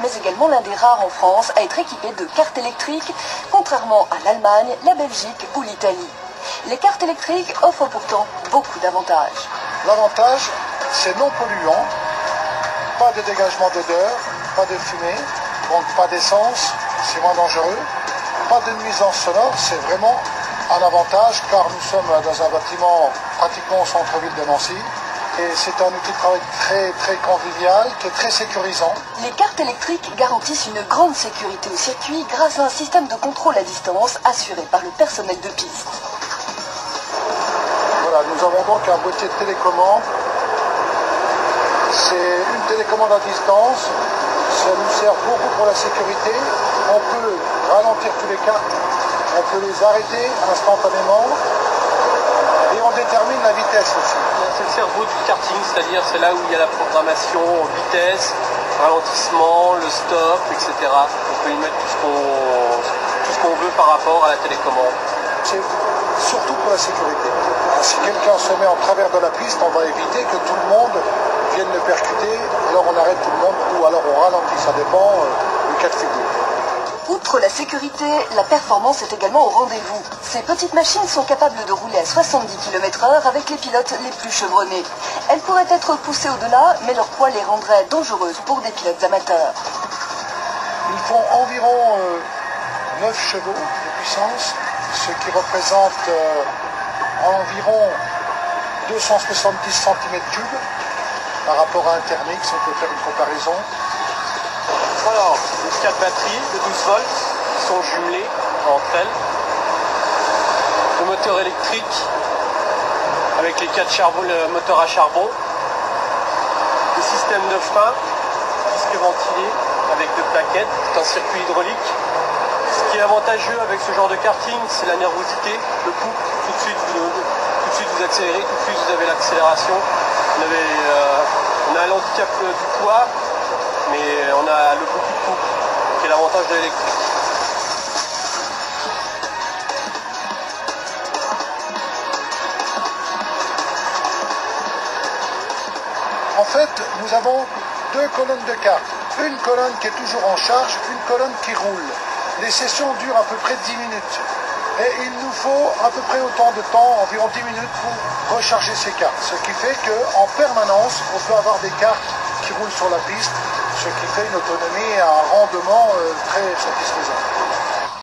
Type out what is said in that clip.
mais également l'un des rares en France à être équipé de cartes électriques, contrairement à l'Allemagne, la Belgique ou l'Italie. Les cartes électriques offrent pourtant beaucoup d'avantages. L'avantage, c'est non polluant, pas de dégagement d'odeur, pas de fumée, donc pas d'essence, c'est moins dangereux, pas de nuisance sonore, c'est vraiment un avantage car nous sommes dans un bâtiment pratiquement au centre-ville de Nancy et c'est un outil de travail très convivial, qui est très sécurisant. Les cartes électriques garantissent une grande sécurité au circuit grâce à un système de contrôle à distance assuré par le personnel de piste. Voilà, nous avons donc un boîtier de télécommande. C'est une télécommande à distance. Ça nous sert beaucoup pour la sécurité. On peut ralentir tous les cartes, on peut les arrêter instantanément et on détermine la vitesse aussi. C'est le cerveau du karting, c'est-à-dire c'est là où il y a la programmation vitesse, ralentissement, le stop, etc. On peut y mettre tout ce qu'on veut par rapport à la télécommande. C'est surtout pour la sécurité. Si quelqu'un se met en travers de la piste, on va éviter que tout le monde vienne le percuter, alors on arrête tout le monde ou alors on ralentit, ça dépend du cas de figure. Outre la sécurité, la performance est également au rendez-vous. Ces petites machines sont capables de rouler à 70 km/h avec les pilotes les plus chevronnés. Elles pourraient être poussées au-delà, mais leur poids les rendrait dangereuses pour des pilotes amateurs. Ils font environ 9 chevaux de puissance, ce qui représente environ 270 cm3 par rapport à un thermique, si on peut faire une comparaison. Alors, les 4 batteries de 12 volts qui sont jumelées entre elles. Le moteur électrique avec les 4 moteurs à charbon. Le système de frein, disque ventilé avec 2 plaquettes, c'est un circuit hydraulique. Ce qui est avantageux avec ce genre de karting, c'est la nervosité, le coup. Tout de suite vous accélérez, tout de suite vous avez l'accélération. On a l'handicap du poids, mais on a le beaucoup de couple, qui est l'avantage de l'électrique. En fait, nous avons 2 colonnes de cartes. Une colonne qui est toujours en charge, une colonne qui roule. Les sessions durent à peu près 10 minutes. Et il nous faut à peu près autant de temps, environ 10 minutes, pour recharger ces cartes. Ce qui fait qu'en permanence, on peut avoir des cartes qui roulent sur la piste, ce qui fait une autonomie et un rendement très satisfaisant.